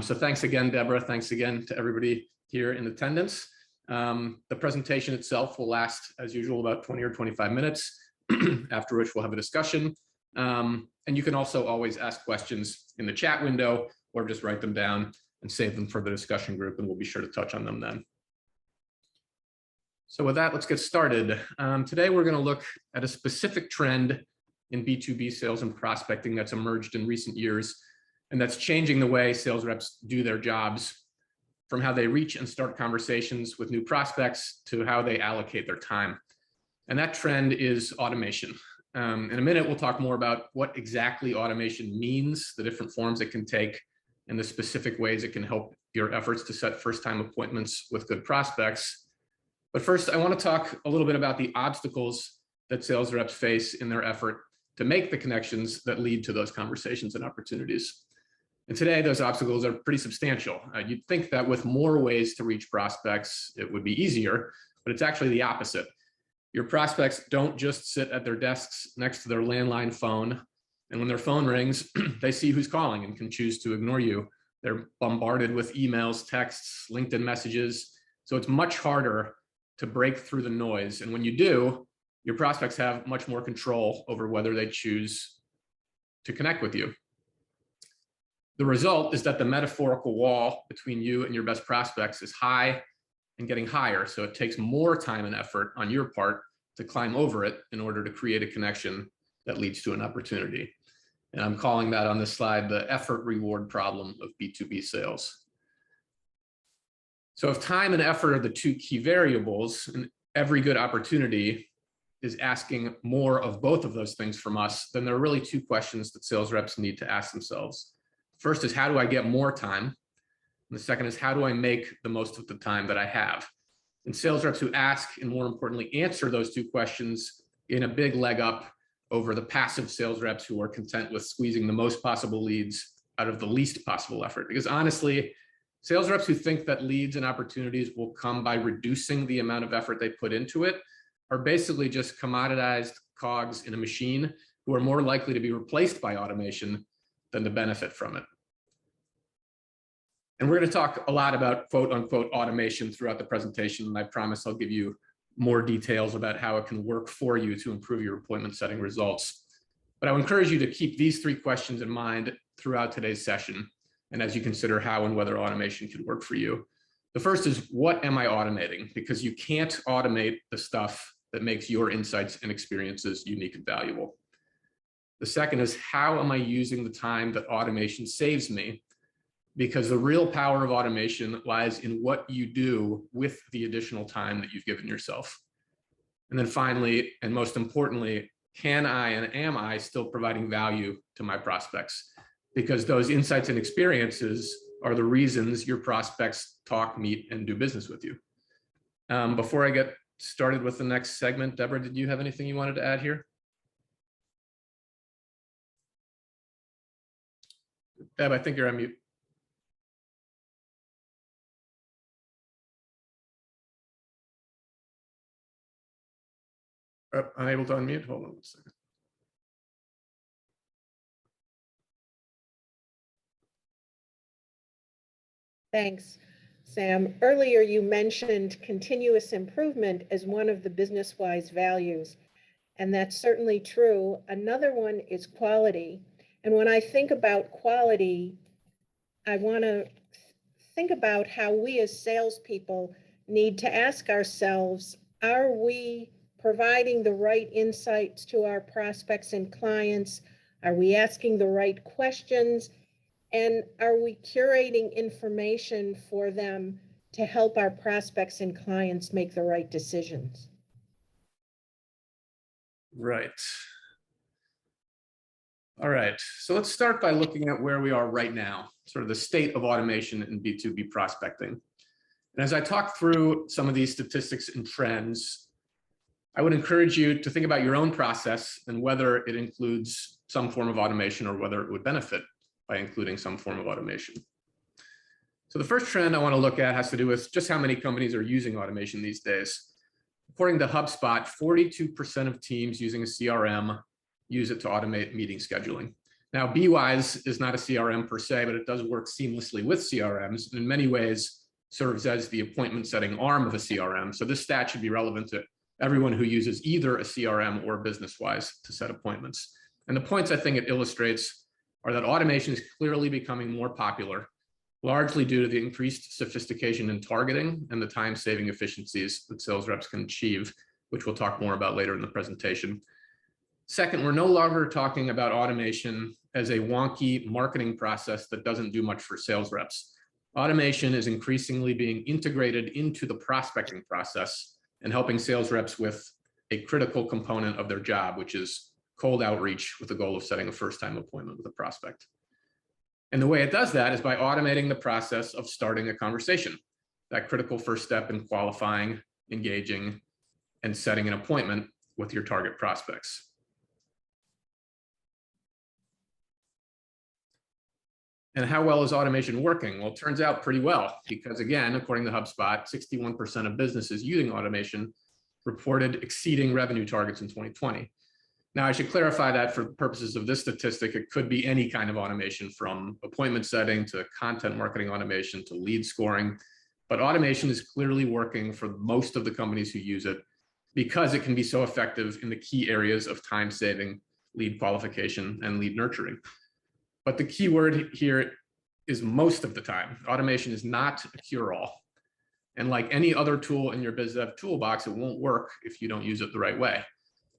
So thanks again, Deborah. Thanks again to everybody here in attendance. The presentation itself will last, as usual, about 20 or 25 minutes, after which we'll have a discussion. And you can also always ask questions in the chat window or just write them down and save them for the discussion group, and we'll be sure to touch on them then. So with that, let's get started. Today, we're going to look at a specific trend in B2B sales and prospecting that's emerged in recent years, and that's changing the way sales reps do their jobs, from how they reach and start conversations with new prospects to how they allocate their time. And that trend is automation. In a minute, we'll talk more about what exactly automation means, the different forms it can take, and the specific ways it can help your efforts to set first-time appointments with good prospects. But first, I want to talk a little bit about the obstacles that sales reps face in their effort to make the connections that lead to those conversations and opportunities. And today, those obstacles are pretty substantial. You'd think that with more ways to reach prospects, it would be easier, but it's actually the opposite. Your prospects don't just sit at their desks next to their landline phone, and when their phone rings, they see who's calling and can choose to ignore you. They're bombarded with emails, texts, LinkedIn messages, so it's much harder to break through the noise. And when you do, your prospects have much more control over whether they choose to connect with you. The result is that the metaphorical wall between you and your best prospects is high and getting higher. So it takes more time and effort on your part to climb over it in order to create a connection that leads to an opportunity. And I'm calling that on this slide the effort reward problem of B2B sales. So if time and effort are the two key variables, and every good opportunity is asking more of both of those things from us, then there are really two questions that sales reps need to ask themselves. First is, how do I get more time? And the second is, how do I make the most of the time that I have? And sales reps who ask, and more importantly, answer those two questions gain a big leg up over the passive sales reps who are content with squeezing the most possible leads out of the least possible effort. Because honestly, sales reps who think that leads and opportunities will come by reducing the amount of effort they put into it are basically just commoditized cogs in a machine who are more likely to be replaced by automation than to benefit from it. And we're going to talk a lot about quote unquote automation throughout the presentation, and I promise I'll give you more details about how it can work for you to improve your appointment setting results. But I would encourage you to keep these three questions in mind throughout today's session, and as you consider how and whether automation could work for you. The first is, what am I automating? Because you can't automate the stuff that makes your insights and experiences unique and valuable. The second is, how am I using the time that automation saves me? Because the real power of automation lies in what you do with the additional time that you've given yourself. And then finally, and most importantly, can I and am I still providing value to my prospects? Because those insights and experiences are the reasons your prospects talk, meet, and do business with you. Before I get started with the next segment, Deborah, did you have anything you wanted to add here? Deb, I think you're on mute. Oh, unable to unmute. Hold on 1 second. Thanks, Sam. Earlier, you mentioned continuous improvement as one of the business-wise values, and that's certainly true. Another one is quality. And when I think about quality, I want to think about how we as salespeople need to ask ourselves, are we providing the right insights to our prospects and clients? Are we asking the right questions? And are we curating information for them to help our prospects and clients make the right decisions? Right. All right, so let's start by looking at where we are right now, sort of the state of automation in B2B prospecting. And as I talk through some of these statistics and trends, I would encourage you to think about your own process and whether it includes some form of automation or whether it would benefit by including some form of automation. So the first trend I want to look at has to do with just how many companies are using automation these days. According to HubSpot, 42% of teams using a CRM use it to automate meeting scheduling. Now, BeWise is not a CRM per se, but it does work seamlessly with CRMs, and in many ways serves as the appointment setting arm of a CRM. So this stat should be relevant to everyone who uses either a CRM or BusinessWise to set appointments. And the points I think it illustrates are that automation is clearly becoming more popular, largely due to the increased sophistication in targeting and the time-saving efficiencies that sales reps can achieve, which we'll talk more about later in the presentation. Second, we're no longer talking about automation as a wonky marketing process that doesn't do much for sales reps. Automation is increasingly being integrated into the prospecting process and helping sales reps with a critical component of their job, which is cold outreach with the goal of setting a first-time appointment with a prospect. And the way it does that is by automating the process of starting a conversation, that critical first step in qualifying, engaging, and setting an appointment with your target prospects. And how well is automation working? Well, it turns out pretty well, because again, according to HubSpot, 61% of businesses using automation reported exceeding revenue targets in 2020. Now, I should clarify that for purposes of this statistic, it could be any kind of automation, from appointment setting to content marketing automation to lead scoring. But automation is clearly working for most of the companies who use it because it can be so effective in the key areas of time saving, lead qualification, and lead nurturing. But the key word here is most of the time. Automation is not a cure-all. And like any other tool in your Biz-Dev toolbox, it won't work if you don't use it the right way.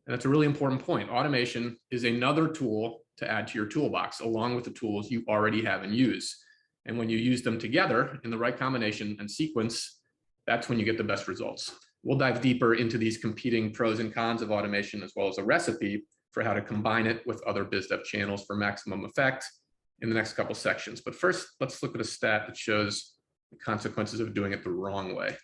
And that's a really important point. Automation is another tool to add to your toolbox, along with the tools you already have and use. And when you use them together in the right combination and sequence, that's when you get the best results. We'll dive deeper into these competing pros and cons of automation, as well as a recipe for how to combine it with other Biz-Dev channels for maximum effect in the next couple sections. But first, let's look at a stat that shows the consequences of doing it the wrong way.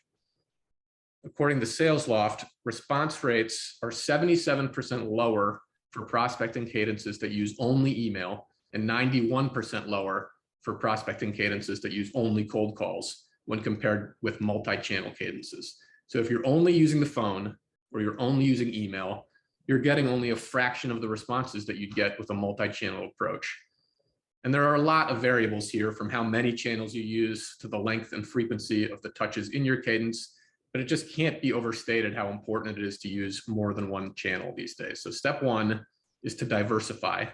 According to SalesLoft, response rates are 77% lower for prospecting cadences that use only email and 91% lower for prospecting cadences that use only cold calls when compared with multi-channel cadences. So if you're only using the phone or you're only using email, you're getting only a fraction of the responses that you'd get with a multi-channel approach. And there are a lot of variables here, from how many channels you use to the length and frequency of the touches in your cadence, but it just can't be overstated how important it is to use more than one channel these days. So step one is to diversify.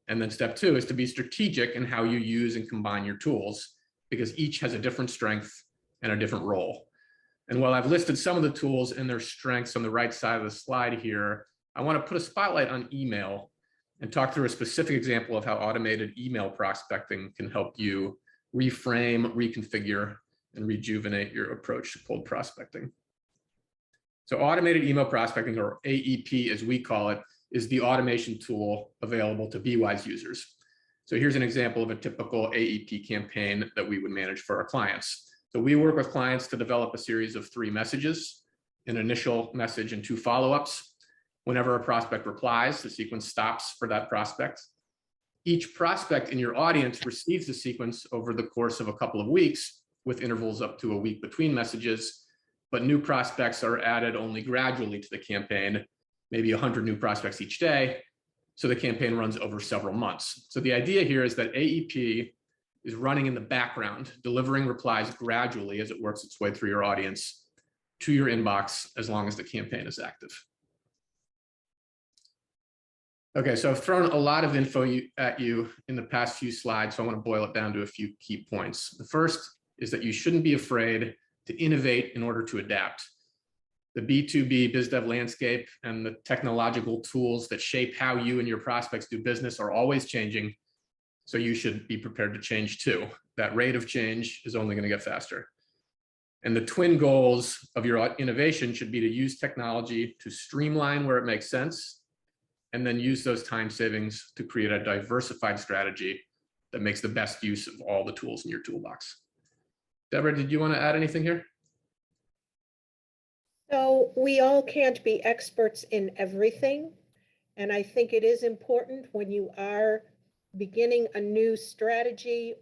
And then step two is to be strategic in how you use and combine your tools, because each has a different strength and a different role. And while I've listed some of the tools and their strengths on the right side of the slide here, I want to put a spotlight on email and talk through a specific example of how automated email prospecting can help you reframe, reconfigure, and rejuvenate your approach to cold prospecting. So automated email prospecting, or AEP as we call it, is the automation tool available to BeWise users. So here's an example of a typical AEP campaign that we would manage for our clients. So we work with clients to develop a series of 3 messages, an initial message and 2 follow-ups. Whenever a prospect replies, the sequence stops for that prospect. Each prospect in your audience receives the sequence over the course of a couple of weeks, with intervals up to a week between messages, but new prospects are added only gradually to the campaign, maybe 100 new prospects each day. So the campaign runs over several months. So the idea here is that AEP is running in the background, delivering replies gradually as it works its way through your audience to your inbox, as long as the campaign is active. Okay, so I've thrown a lot of info at you in the past few slides, so I want to boil it down to a few key points. The first is that you shouldn't be afraid to innovate in order to adapt. The B2B BizDev landscape and the technological tools that shape how you and your prospects do business are always changing, so you should be prepared to change too. That rate of change is only going to get faster. And the twin goals of your innovation should be to use technology to streamline where it makes sense, and then use those time savings to create a diversified strategy that makes the best use of all the tools in your toolbox. Deborah, did you want to add anything here? So we all can't be experts in everything. And I think it is important, when you are beginning a new strategy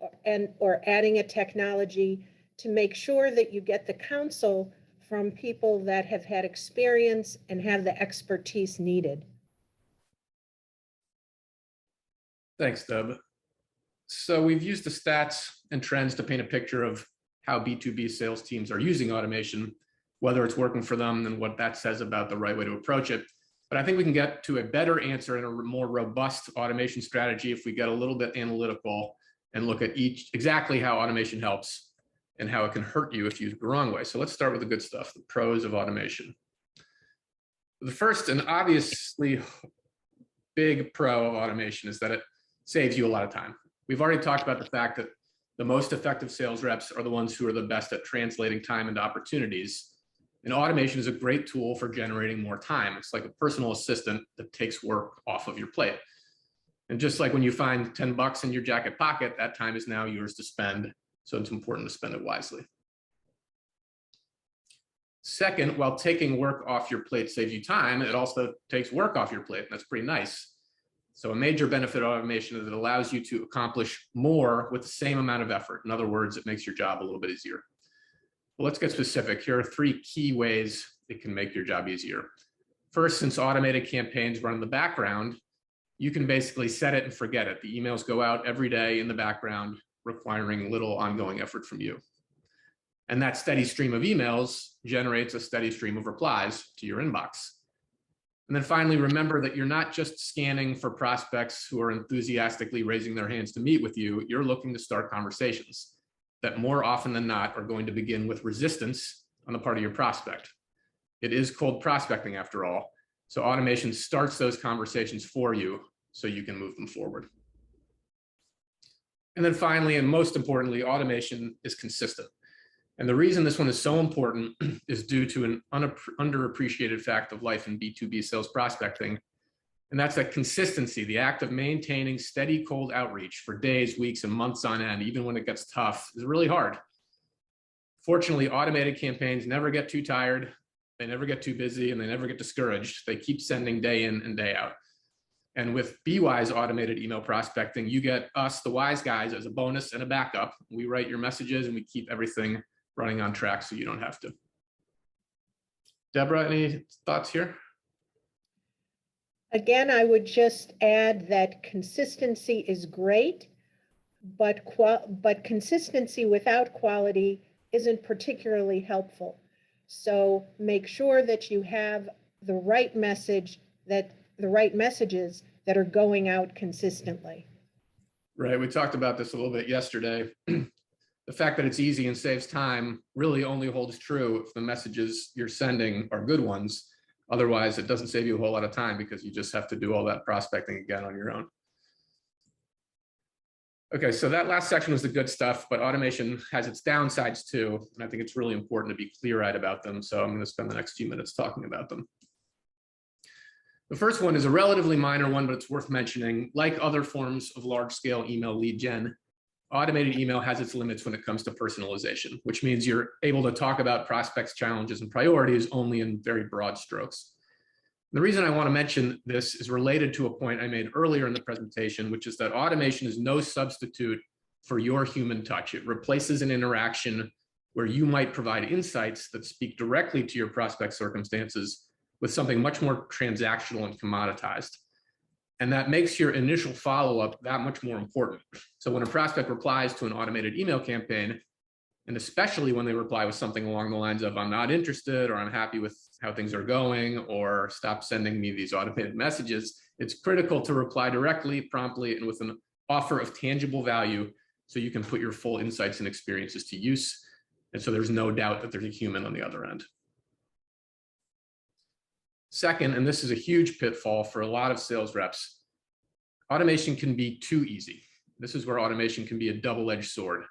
or adding a technology, to make sure that you get the counsel from people that have had experience and have the expertise needed. Thanks, Deb. So we've used the stats and trends to paint a picture of how B2B sales teams are using automation, whether it's working for them and what that says about the right way to approach it. But I think we can get to a better answer and a more robust automation strategy if we get a little bit analytical and look at exactly how automation helps and how it can hurt you if used the wrong way. So let's start with the good stuff, the pros of automation. The first and obviously big pro of automation is that it saves you a lot of time. We've already talked about the fact that the most effective sales reps are the ones who are the best at translating time into opportunities. And automation is a great tool for generating more time. It's like a personal assistant that takes work off of your plate. And just like when you find 10 bucks in your jacket pocket, that time is now yours to spend. So it's important to spend it wisely. Second, while taking work off your plate saves you time, it also takes work off your plate. That's pretty nice. So a major benefit of automation is it allows you to accomplish more with the same amount of effort. In other words, it makes your job a little bit easier. Well, let's get specific. Here are 3 key ways it can make your job easier. First, since automated campaigns run in the background, you can basically set it and forget it. The emails go out every day in the background, requiring little ongoing effort from you. And that steady stream of emails generates a steady stream of replies to your inbox. And then finally, remember that you're not just scanning for prospects who are enthusiastically raising their hands to meet with you. You're looking to start conversations that more often than not are going to begin with resistance on the part of your prospect. It is cold prospecting after all. So automation starts those conversations for you so you can move them forward. And then finally, and most importantly, automation is consistent. And the reason this one is so important is due to an underappreciated fact of life in B2B sales prospecting. And that's that consistency, the act of maintaining steady cold outreach for days, weeks, and months on end, even when it gets tough, is really hard. Fortunately, automated campaigns never get too tired, they never get too busy, and they never get discouraged. They keep sending day in and day out. And with BWise automated email prospecting, you get us, the wise guys, as a bonus and a backup. We write your messages and we keep everything running on track so you don't have to. Deborah, any thoughts here? Again, I would just add that consistency is great, but consistency without quality isn't particularly helpful. So make sure that you have the right messages that are going out consistently. Right, we talked about this a little bit yesterday. The fact that it's easy and saves time really only holds true if the messages you're sending are good ones. Otherwise, it doesn't save you a whole lot of time because you just have to do all that prospecting again on your own. Okay, so that last section was the good stuff, but automation has its downsides too. And I think it's really important to be clear-eyed about them. So I'm going to spend the next few minutes talking about them. The first one is a relatively minor one, but it's worth mentioning. Like other forms of large-scale email lead gen, automated email has its limits when it comes to personalization, which means you're able to talk about prospects' challenges and priorities only in very broad strokes. The reason I want to mention this is related to a point I made earlier in the presentation, which is that automation is no substitute for your human touch. It replaces an interaction where you might provide insights that speak directly to your prospect's circumstances with something much more transactional and commoditized. And that makes your initial follow-up that much more important. So when a prospect replies to an automated email campaign, and especially when they reply with something along the lines of, I'm not interested, or I'm happy with how things are going, or stop sending me these automated messages, it's critical to reply directly, promptly, and with an offer of tangible value so you can put your full insights and experiences to use. And so there's no doubt that there's a human on the other end. Second, and this is a huge pitfall for a lot of sales reps, automation can be too easy. This is where automation can be a double-edged sword.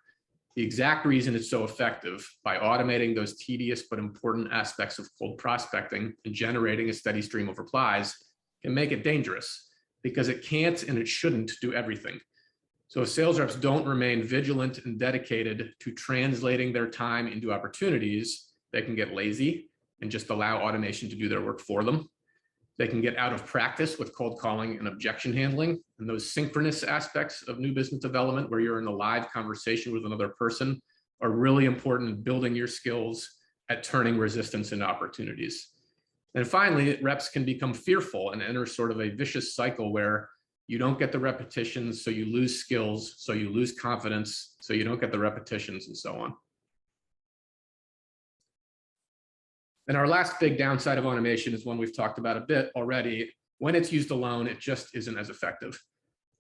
The exact reason it's so effective, by automating those tedious but important aspects of cold prospecting and generating a steady stream of replies, can make it dangerous because it can't and it shouldn't do everything. So if sales reps don't remain vigilant and dedicated to translating their time into opportunities, they can get lazy and just allow automation to do their work for them. They can get out of practice with cold calling and objection handling, and those synchronous aspects of new business development where you're in a live conversation with another person are really important in building your skills at turning resistance into opportunities. And finally, reps can become fearful and enter sort of a vicious cycle where You don't get the repetitions, so you lose skills, so you lose confidence, so you don't get the repetitions, and so on. And our last big downside of automation is one we've talked about a bit already. When it's used alone, it just isn't as effective.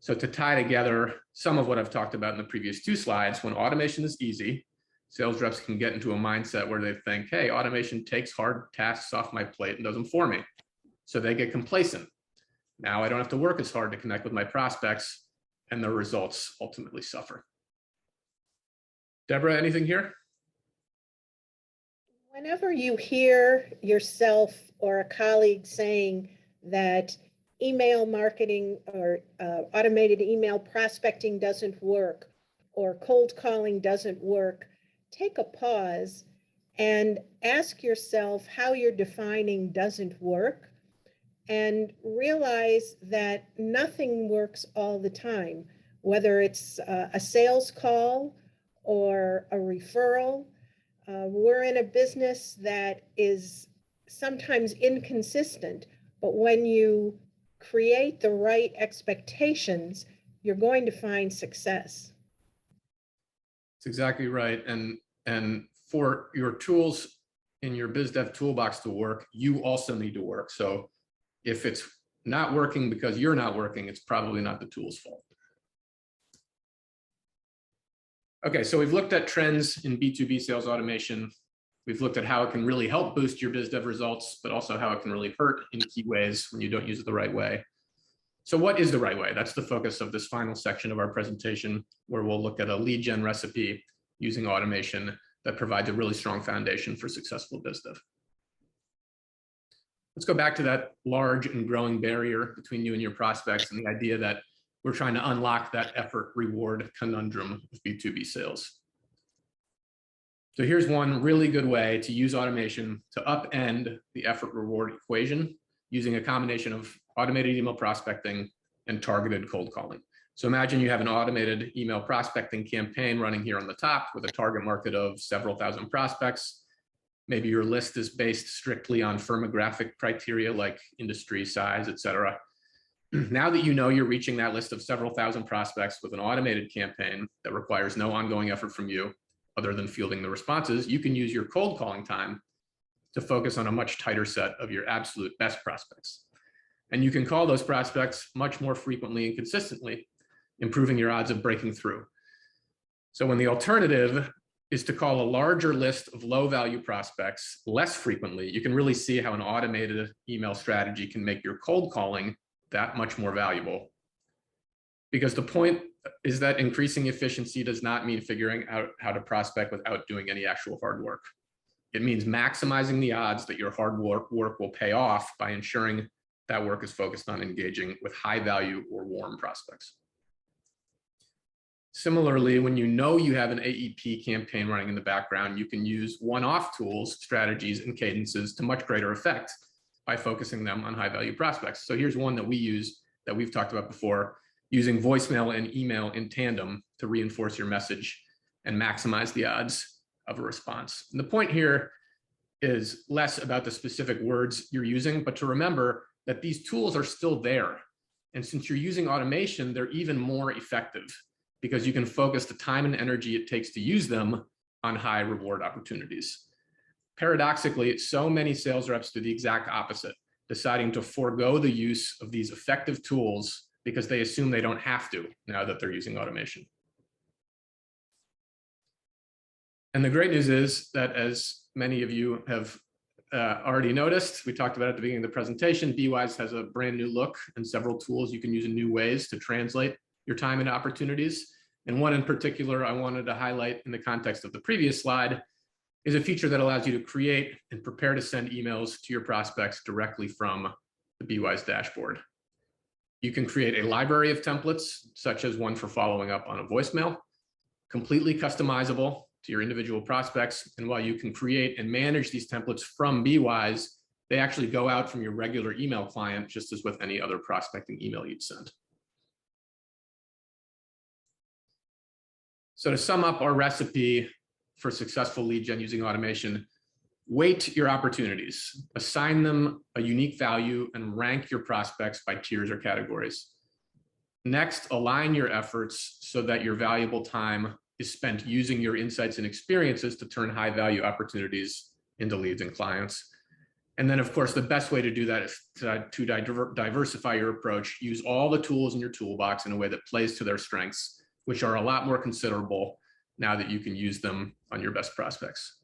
So to tie together some of what I've talked about in the previous two slides, when automation is easy, sales reps can get into a mindset where they think, hey, automation takes hard tasks off my plate and does them for me. So they get complacent. Now I don't have to work as hard to connect with my prospects, and their results ultimately suffer. Deborah, anything here? Whenever you hear yourself or a colleague saying that email marketing or automated email prospecting doesn't work, or cold calling doesn't work, take a pause and ask yourself how you're defining doesn't work, and realize that nothing works all the time, whether it's a sales call or a referral. We're in a business that is sometimes inconsistent, but when you create the right expectations, you're going to find success. That's exactly right. And for your tools in your Biz-Dev toolbox to work, you also need to work. So if it's not working because you're not working, it's probably not the tool's fault. Okay, so we've looked at trends in B2B sales automation. We've looked at how it can really help boost your Biz-Dev results, but also how it can really hurt in key ways when you don't use it the right way. So what is the right way? That's the focus of this final section of our presentation, where we'll look at a lead gen recipe using automation that provides a really strong foundation for successful Biz-Dev. Let's go back to that large and growing barrier between you and your prospects, and the idea that we're trying to unlock that effort reward conundrum of B2B sales. So here's one really good way to use automation to upend the effort reward equation using a combination of automated email prospecting and targeted cold calling. So imagine you have an automated email prospecting campaign running here on the top with a target market of several thousand prospects. Maybe your list is based strictly on firmographic criteria like industry, size, et cetera. Now that you know you're reaching that list of several thousand prospects with an automated campaign that requires no ongoing effort from you other than fielding the responses, you can use your cold calling time to focus on a much tighter set of your absolute best prospects. And you can call those prospects much more frequently and consistently, improving your odds of breaking through. So when the alternative is to call a larger list of low value prospects less frequently, you can really see how an automated email strategy can make your cold calling that much more valuable. Because the point is that increasing efficiency does not mean figuring out how to prospect without doing any actual hard work. It means maximizing the odds that your hard work will pay off by ensuring that work is focused on engaging with high value or warm prospects. Similarly, when you know you have an AEP campaign running in the background, you can use one-off tools, strategies, and cadences to much greater effect by focusing them on high-value prospects. So here's one that we use that we've talked about before, using voicemail and email in tandem to reinforce your message and maximize the odds of a response. And the point here is less about the specific words you're using, but to remember that these tools are still there. And since you're using automation, they're even more effective because you can focus the time and energy it takes to use them on high reward opportunities. Paradoxically, so many sales reps do the exact opposite, deciding to forego the use of these effective tools because they assume they don't have to now that they're using automation. And the great news is that, as many of you have already noticed, we talked about at the beginning of the presentation, BeWise has a brand new look and several tools you can use in new ways to translate your time into opportunities. And one in particular I wanted to highlight in the context of the previous slide is a feature that allows you to create and prepare to send emails to your prospects directly from the BeWise dashboard. You can create a library of templates, such as one for following up on a voicemail, completely customizable to your individual prospects. And while you can create and manage these templates from BeWise, they actually go out from your regular email client, just as with any other prospecting email you'd send. So to sum up our recipe for successful lead gen using automation, weight your opportunities, assign them a unique value, and rank your prospects by tiers or categories. Next, align your efforts so that your valuable time is spent using your insights and experiences to turn high value opportunities into leads and clients. And then, of course, the best way to do that is to diversify your approach. Use all the tools in your toolbox in a way that plays to their strengths, which are a lot more considerable now that you can use them on your best prospects.